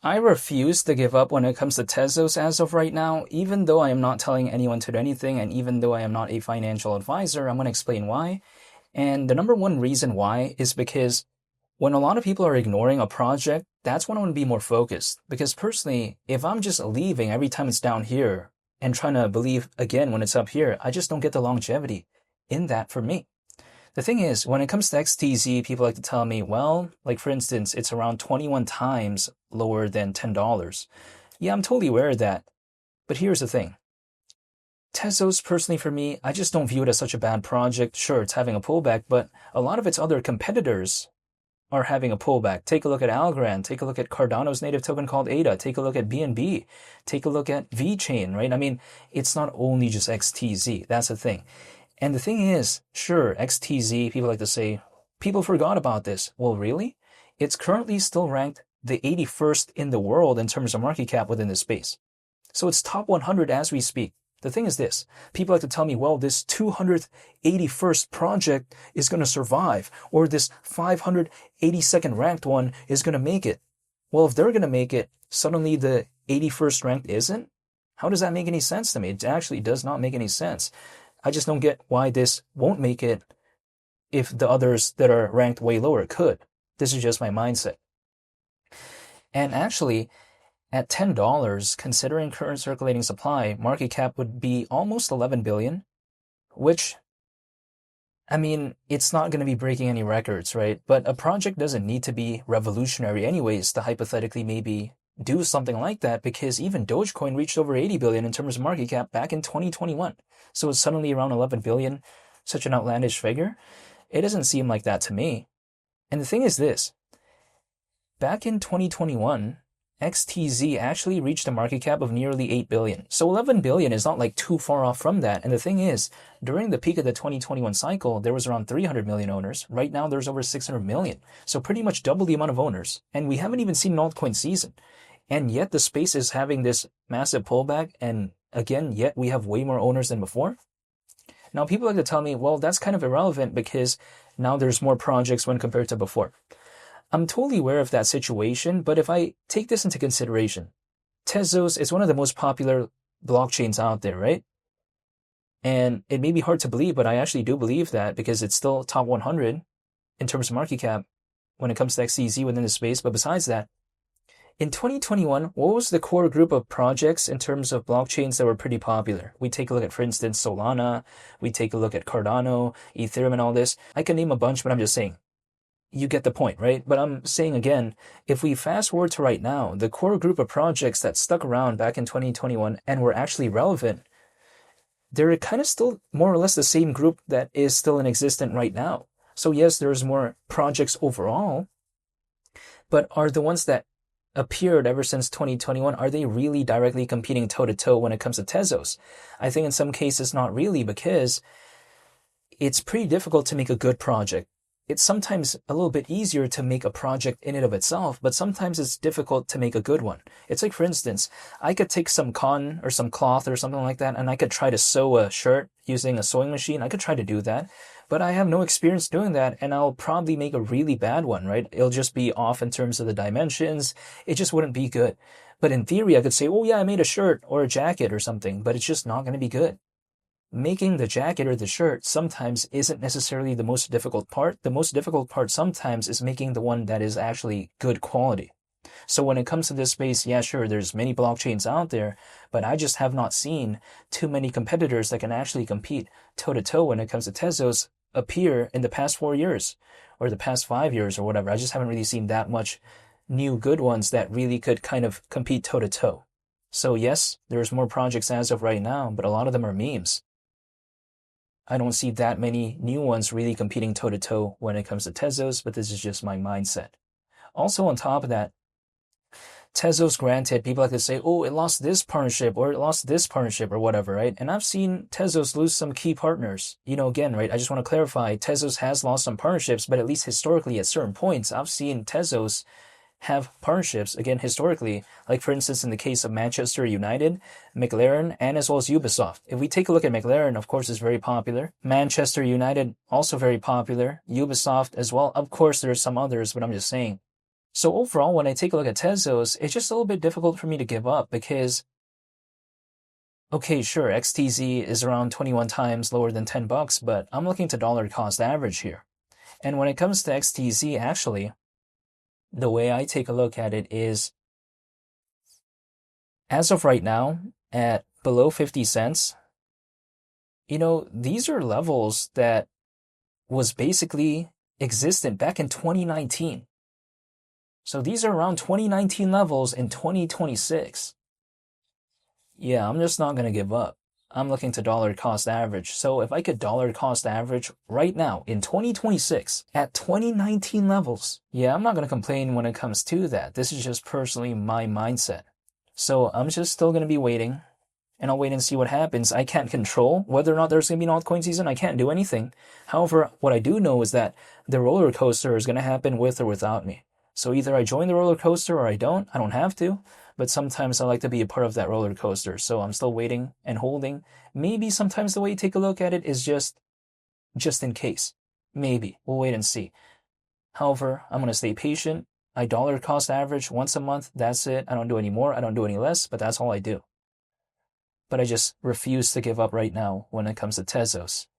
I refuse to give up when it comes to Tezos as of right now, even though I am not telling anyone to do anything, and even though I am not a financial advisor. I'm going to explain why. And the number one reason why is because when a lot of people are ignoring a project, that's when I want to be more focused. Because personally, if I'm just leaving every time it's down here and trying to believe again when it's up here, I just don't get the longevity in that for me. The thing is, when it comes to XTZ, people like to tell me, well, like for instance, it's around 21 times lower than $10. Yeah, I'm totally aware of that. But here's the thing. Tezos, personally for me, I just don't view it as such a bad project. Sure, it's having a pullback, but a lot of its other competitors are having a pullback. Take a look at Algorand. Take a look at Cardano's native token called ADA. Take a look at BNB. Take a look at VeChain, right? I mean, it's not only just XTZ. That's the thing. And the thing is, sure, XTZ, people like to say, people forgot about this. Well, really? It's currently still ranked the 81st in the world in terms of market cap within this space. So it's top 100 as we speak. The thing is this, people like to tell me, well, this 281st project is going to survive, or this 582nd ranked one is going to make it. Well, if they're going to make it, suddenly the 81st ranked isn't? How does that make any sense to me? It actually does not make any sense. I just don't get why this won't make it if the others that are ranked way lower could. This is just my mindset. And actually, at $10, considering current circulating supply, market cap would be almost 11 billion, which, I mean, it's not going to be breaking any records, right? But a project doesn't need to be revolutionary anyways to hypothetically maybe do something like that, because even Dogecoin reached over 80 billion in terms of market cap back in 2021. So it's suddenly around 11 billion, such an outlandish figure. It doesn't seem like that to me. And the thing is this, back in 2021, XTZ actually reached a market cap of nearly 8 billion. So 11 billion is not like too far off from that. And the thing is, during the peak of the 2021 cycle, there was around 300 million owners. Right now, there's over 600 million. So pretty much double the amount of owners. And we haven't even seen an altcoin season. And yet the space is having this massive pullback. And again, yet we have way more owners than before. Now, people like to tell me, well, that's kind of irrelevant because now there's more projects when compared to before. I'm totally aware of that situation, but if I take this into consideration, Tezos is one of the most popular blockchains out there, right? And it may be hard to believe, but I actually do believe that because it's still top 100 in terms of market cap when it comes to XTZ within the space. But besides that, in 2021, what was the core group of projects in terms of blockchains that were pretty popular? We take a look at, for instance, Solana. We take a look at Cardano, Ethereum, and all this. I can name a bunch, but I'm just saying. You get the point, right? But I'm saying again, if we fast forward to right now, the core group of projects that stuck around back in 2021 and were actually relevant, they're kind of still more or less the same group that is still in existence right now. So yes, there's more projects overall, but are the ones that appeared ever since 2021, are they really directly competing toe-to-toe when it comes to Tezos? I think in some cases not really, because it's pretty difficult to make a good project. It's sometimes a little bit easier to make a project in and of itself, but sometimes it's difficult to make a good one. It's like, for instance, I could take some cotton or some cloth or something like that, and I could try to sew a shirt using a sewing machine. I could try to do that, but I have no experience doing that, and I'll probably make a really bad one, right? It'll just be off in terms of the dimensions. It just wouldn't be good. But in theory, I could say, oh yeah, I made a shirt or a jacket or something, but it's just not going to be good. Making the jacket or the shirt sometimes isn't necessarily the most difficult part. The most difficult part sometimes is making the one that is actually good quality. So when it comes to this space, yeah, sure, there's many blockchains out there, but I just have not seen too many competitors that can actually compete toe-to-toe when it comes to Tezos appear in the past 4 years or the past 5 years or whatever. I just haven't really seen that much new good ones that really could kind of compete toe-to-toe. So yes, there's more projects as of right now, but a lot of them are memes. I don't see that many new ones really competing toe-to-toe when it comes to Tezos, but this is just my mindset. Also, on top of that, Tezos, granted, people like to say, oh, it lost this partnership or it lost this partnership or whatever, right? And I've seen Tezos lose some key partners. Again, right, I just want to clarify, Tezos has lost some partnerships, but at least historically at certain points, I've seen Tezos have partnerships, again, historically, like for instance, in the case of Manchester United, McLaren, and as well as Ubisoft. If we take a look at McLaren, of course, is very popular. Manchester United, also very popular. Ubisoft as well. Of course, there are some others, but I'm just saying. So overall, when I take a look at Tezos, it's just a little bit difficult for me to give up because, okay, sure, XTZ is around 21 times lower than $10, but I'm looking to dollar cost average here. And when it comes to XTZ, actually, the way I take a look at it is, as of right now, at below 50 cents, these are levels that was basically existent back in 2019. So these are around 2019 levels in 2026. Yeah, I'm just not going to give up. I'm looking to dollar cost average. So if I could dollar cost average right now in 2026 at 2019 levels, yeah, I'm not going to complain when it comes to that. This is just personally my mindset. So I'm just still going to be waiting, and I'll wait and see what happens. I can't control whether or not there's going to be an altcoin season. I can't do anything. However, what I do know is that the roller coaster is going to happen with or without me. So either I join the roller coaster or I don't. I don't have to, but sometimes I like to be a part of that roller coaster. So I'm still waiting and holding. Maybe sometimes the way you take a look at it is just in case. Maybe. We'll wait and see. However, I'm going to stay patient. I dollar cost average once a month. That's it. I don't do any more. I don't do any less, but that's all I do. But I just refuse to give up right now when it comes to Tezos.